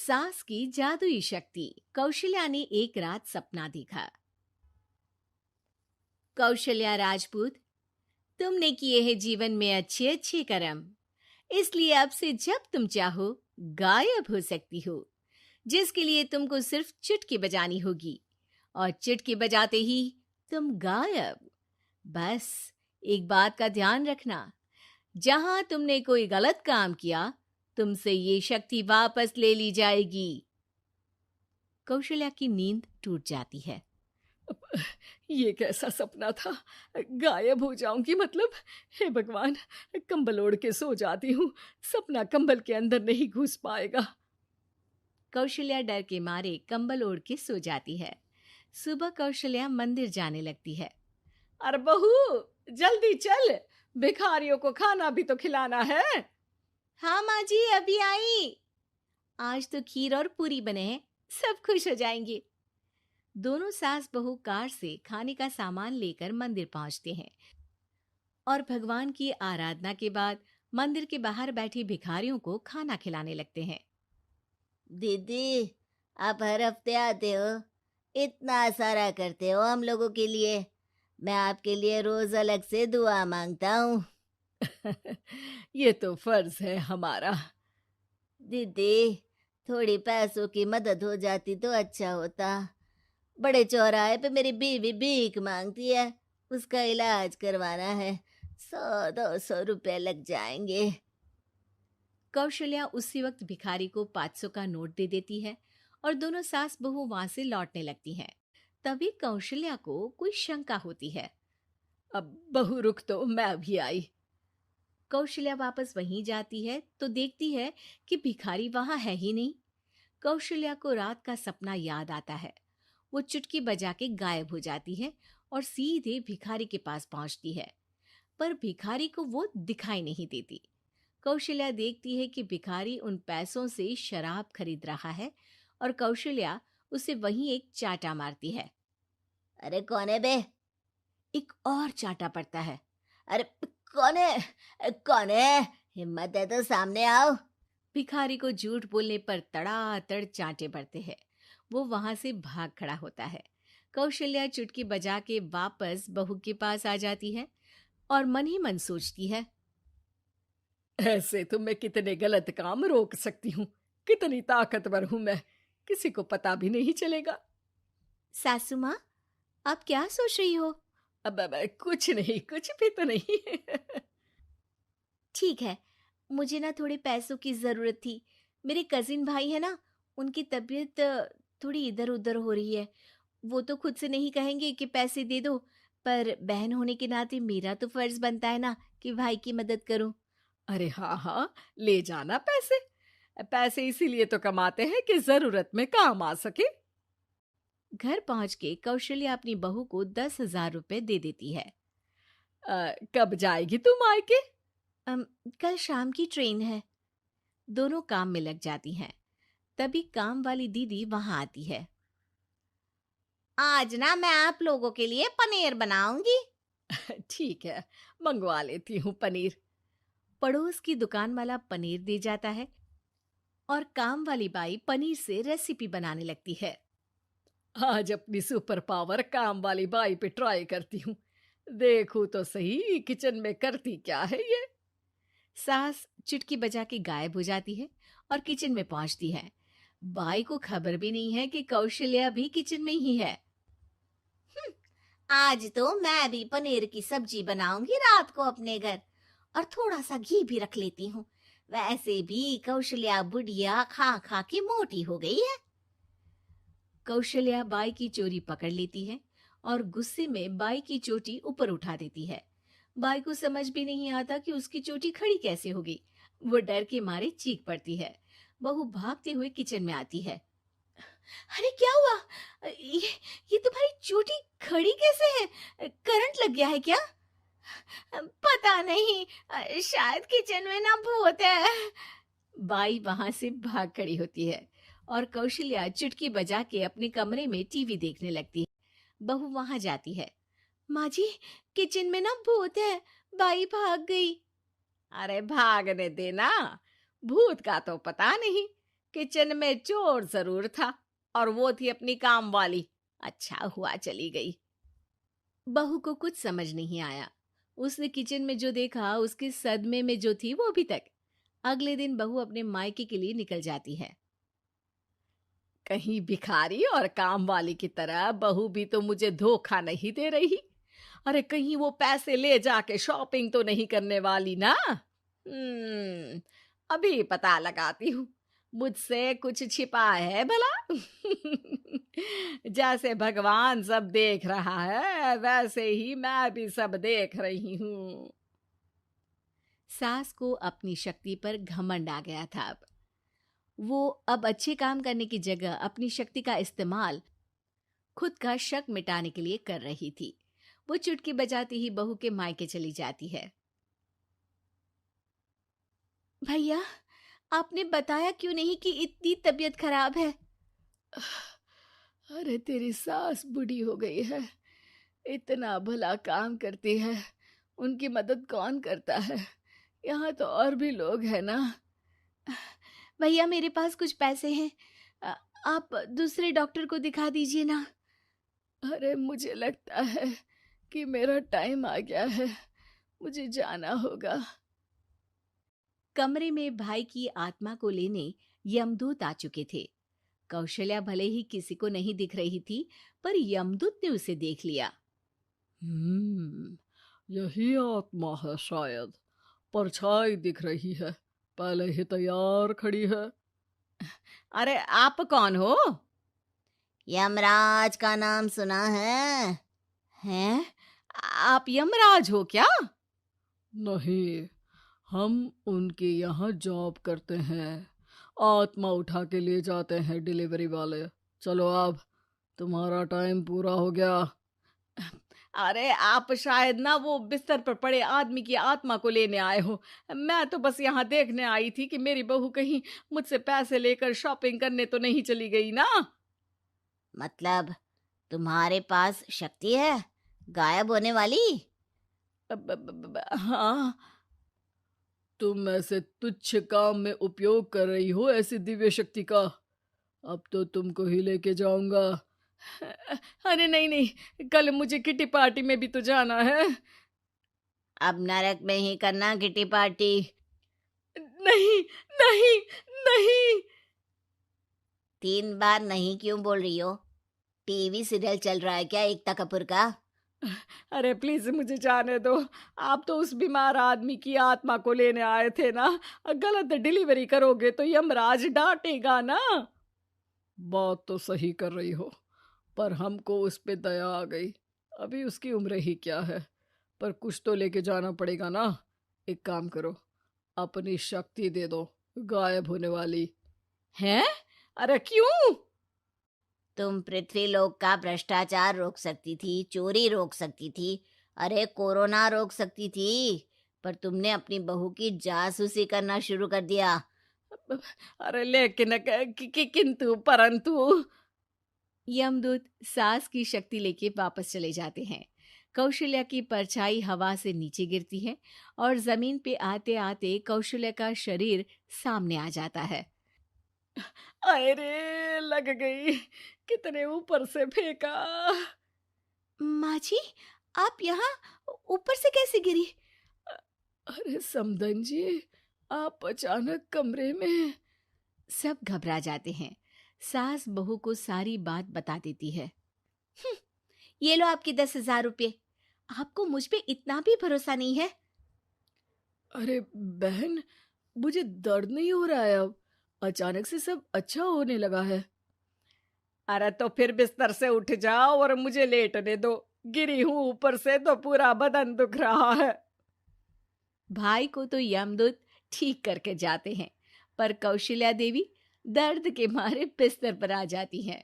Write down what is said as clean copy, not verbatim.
सास की जादुई शक्ति। कौशल्या ने एक रात सपना देखा। कौशल्या राजपूत, तुमने किए हैं जीवन में अच्छे अच्छे कर्म, इसलिए अब से जब तुम चाहो गायब हो सकती हो, जिसके लिए तुमको सिर्फ चुटकी बजानी होगी और चुटकी बजाते ही तुम गायब। बस एक बात का ध्यान रखना, जहां तुमने कोई गलत काम किया तुमसे ये शक्ति वापस ले ली जाएगी। कौशल्या की नींद टूट जाती है। ये कैसा सपना था? गायब हो जाऊंगी मतलब? हे भगवान, कंबल ओढ़ के सो जाती हूँ, सपना कंबल के अंदर नहीं घुस पाएगा। कौशल्या डर के मारे कंबल ओढ़ के सो जाती है। सुबह कौशल्या मंदिर जाने लगती है। अरे बहू, जल्दी चल, भिखारियों को खाना भी तो खिलाना है। हाँ माँ जी, अभी आई। आज तो खीर और पूरी बने हैं, सब खुश हो जाएंगे। दोनों सास बहू कार से खाने का सामान लेकर मंदिर पहुंचते हैं और भगवान की आराधना के बाद मंदिर के बाहर बैठे भिखारियों को खाना खिलाने लगते हैं। दीदी, आप हर हफ्ते आते हो, इतना सारा करते हो हम लोगों के लिए। मैं आपके लिए रोज अलग से दुआ मांगता हूँ। ये तो फर्ज है हमारा। दीदी, थोड़ी पैसों की मदद हो जाती तो अच्छा होता। बड़े चौराहे पे मेरी बीवी भीख मांगती है, उसका इलाज करवाना है, 100-200 रुपए लग जाएंगे। कौशल्या उसी वक्त भिखारी को 500 का नोट दे देती है और दोनों सास बहू वहां से लौटने लगती हैं। तभी कौशल्या को कोई शंका होती है। अब बहू रुक, तो मैं अभी आई। कौशल्या वापस वहीं जाती है तो देखती है कि भिखारी वहां है ही नहीं। कौशल्या को रात का सपना याद आता है। वो चुटकी बजा के गायब हो जाती है और सीधे भिखारी के पास पहुंचती है, पर भिखारी को वो दिखाई नहीं देती। कौशल्या देखती है कि भिखारी उन पैसों से शराब खरीद रहा है और कौशल्या उसे वहीं एक चाटा मारती है। अरे कौन है बे? एक और चाटा पड़ता है। अरे कौन है? कौन है? हिम्मत है तो सामने आओ। भिखारी को झूठ बोलने पर तड़ातड़ चांटे पड़ते हैं। वो वहां से भाग खड़ा होता है। कौशल्या चुटकी बजा के वापस बहू के पास आ जाती है और मन ही मन सोचती है, ऐसे तो मैं कितने गलत काम रोक सकती हूँ, कितनी ताकतवर हूँ मैं, किसी को पता भी नहीं चलेगा। सासू माँ, आप क्या सोच रही हो? अब कुछ नहीं, कुछ भी तो नहीं। ठीक है, मुझे ना थोड़े पैसों की जरूरत थी। मेरे कजिन भाई है ना, उनकी तबीयत थोड़ी इधर उधर हो रही है। वो तो खुद से नहीं कहेंगे कि पैसे दे दो, पर बहन होने के नाते मेरा तो फर्ज बनता है ना कि भाई की मदद करूं। अरे हाँ हाँ, ले जाना पैसे। पैसे इसीलिए तो कमाते हैं कि जरूरत में काम आ सके। घर पहुंच के कौशल्या अपनी बहू को 10,000 रुपए दे देती है। कब जाएगी तुम मायके? कल शाम की ट्रेन है। दोनों काम में लग जाती हैं। तभी काम वाली दीदी वहां आती है। आज ना मैं आप लोगों के लिए पनीर बनाऊंगी। ठीक है, मंगवा लेती हूँ पनीर। पड़ोस की दुकान वाला पनीर दे जाता है और काम वाली बाई पनीर से रेसिपी बनाने लगती है। आज अपनी सुपर पावर काम वाली बाई पे ट्राई करती हूँ, देखूं तो सही किचन में करती क्या है ये। सास चुटकी बजा के गायब हो जाती है और किचन में पहुंचती है। बाई को खबर भी नहीं है कि कौशल्या भी किचन में ही है। आज तो मैं भी पनीर की सब्जी बनाऊंगी रात को अपने घर, और थोड़ा सा घी भी रख लेती हूँ। वैसे भी कौशल्या बुढ़िया खा खा के मोटी हो गई है। कौशल्या बाई की चोरी पकड़ लेती है और गुस्से में बाई की चोटी ऊपर उठा देती है। बाई को समझ भी नहीं आता कि उसकी चोटी खड़ी कैसे होगी। वो डर के मारे चीख पड़ती है। बहू भागते हुए किचन में आती है। अरे क्या हुआ? ये तुम्हारी चोटी खड़ी कैसे है? करंट लग गया है क्या? पता नहीं, शायद किचन में ना भूत है। बाई वहां से भाग खड़ी होती है और कौशल्या चुटकी बजा के अपने कमरे में टीवी देखने लगती है। बहू वहां जाती है। माँ जी, किचन में ना भूत है, बाई भाग गई। अरे भागने देना, भूत का तो पता नहीं, किचन में चोर जरूर था और वो थी अपनी काम वाली। अच्छा हुआ चली गई। बहू को कुछ समझ नहीं आया। उसने किचन में जो देखा उसके सदमे में जो थी वो अभी तक। अगले दिन बहू अपने मायके के लिए निकल जाती है। कहीं भिखारी और काम वाली की तरह बहू भी तो मुझे धोखा नहीं दे रही। अरे कहीं वो पैसे ले जाके शॉपिंग तो नहीं करने वाली ना। अभी पता लगाती हूँ। मुझसे कुछ छिपा है भला। जैसे भगवान सब देख रहा है वैसे ही मैं भी सब देख रही हूँ। सास को अपनी शक्ति पर घमंड आ गया था। वो अब अच्छे काम करने की जगह अपनी शक्ति का इस्तेमाल खुद का शक मिटाने के लिए कर रही थी। वो चुटकी बजाती ही बहू के मायके चली जाती है। भैया, आपने बताया क्यों नहीं कि इतनी तबीयत खराब है? अरे तेरी सास बूढ़ी हो गई है, इतना भला काम करती है, उनकी मदद कौन करता है? यहाँ तो और भी लोग हैं ना। भैया, मेरे पास कुछ पैसे हैं, आप दूसरे डॉक्टर को दिखा दीजिए ना। अरे मुझे लगता है कि मेरा टाइम आ गया है, मुझे जाना होगा। कमरे में भाई की आत्मा को लेने यमदूत आ चुके थे। कौशल्या भले ही किसी को नहीं दिख रही थी, पर यमदूत ने उसे देख लिया। यही आत्मा है शायद, परछाई दिख रही है, पहले ही तैयार खड़ी है। अरे आप कौन हो? यमराज का नाम सुना है? हैं? आप यमराज हो क्या? नहीं, हम उनके यहाँ जॉब करते हैं, आत्मा उठा के ले जाते हैं डिलीवरी वाले। चलो अब तुम्हारा टाइम पूरा हो गया। अरे आप शायद ना वो बिस्तर पर पड़े आदमी की आत्मा को लेने आए हो। मैं तो बस यहाँ देखने आई थी कि मेरी बहू कहीं मुझसे पैसे लेकर शॉपिंग करने तो नहीं चली गई ना। मतलब तुम्हारे पास शक्ति है गायब होने वाली? हाँ। तुम ऐसे तुच्छ काम में उपयोग कर रही हो ऐसी दिव्य शक्ति का। अब तो तुमको ही लेके जाऊंगा। अरे नहीं नहीं, कल मुझे किटी पार्टी में भी तो जाना है। अब नरक में ही करना किटी पार्टी। नहीं नहीं नहीं। 3 बार नहीं क्यों बोल रही हो? टीवी सीरियल चल रहा है क्या एकता कपूर का? अरे प्लीज मुझे जाने दो। आप तो उस बीमार आदमी की आत्मा को लेने आए थे ना। गलत डिलीवरी करोगे तो यमराज डांटेगा ना। बात तो सही कर रही हो, पर हमको उस पे दया आ गई। अभी उसकी उम्र ही क्या है, पर कुछ तो लेके जाना पड़ेगा ना। एक काम करो, अपनी शक्ति दे दो, गायब होने वाली। हैं? अरे क्यों? तुम पृथ्वीलोक का भ्रष्टाचार रोक सकती थी, चोरी रोक सकती थी, अरे कोरोना रोक सकती थी, पर तुमने अपनी बहू की जासूसी करना शुरू कर दिया। अरे लेकिन किंतु परंतु। यमदूत सास की शक्ति लेके वापस चले जाते हैं। कौशल्या की परछाई हवा से नीचे गिरती है और जमीन पे आते आते कौशल्या का शरीर सामने आ जाता है। अरे लग गई, कितने ऊपर से फेंका। माँ जी, आप यहाँ ऊपर से कैसे गिरी? अरे समधन जी, आप अचानक कमरे में। सब घबरा जाते हैं। सास बहू को सारी बात बता देती है। ये लो आपके 10,000 रुपये। आपको मुझ पे इतना भी भरोसा नहीं है? अरे बहन, मुझे दर्द नहीं हो रहा है, अब अचानक से सब अच्छा होने लगा है। अरे तो फिर बिस्तर से उठ जाओ और मुझे लेटने दो। गिरी हूं ऊपर से तो पूरा बदन दुख रहा है। भाई को तो यमदूत ठीक करके जाते हैं, पर कौशल्या देवी दर्द के मारे बिस्तर पर आ जाती हैं।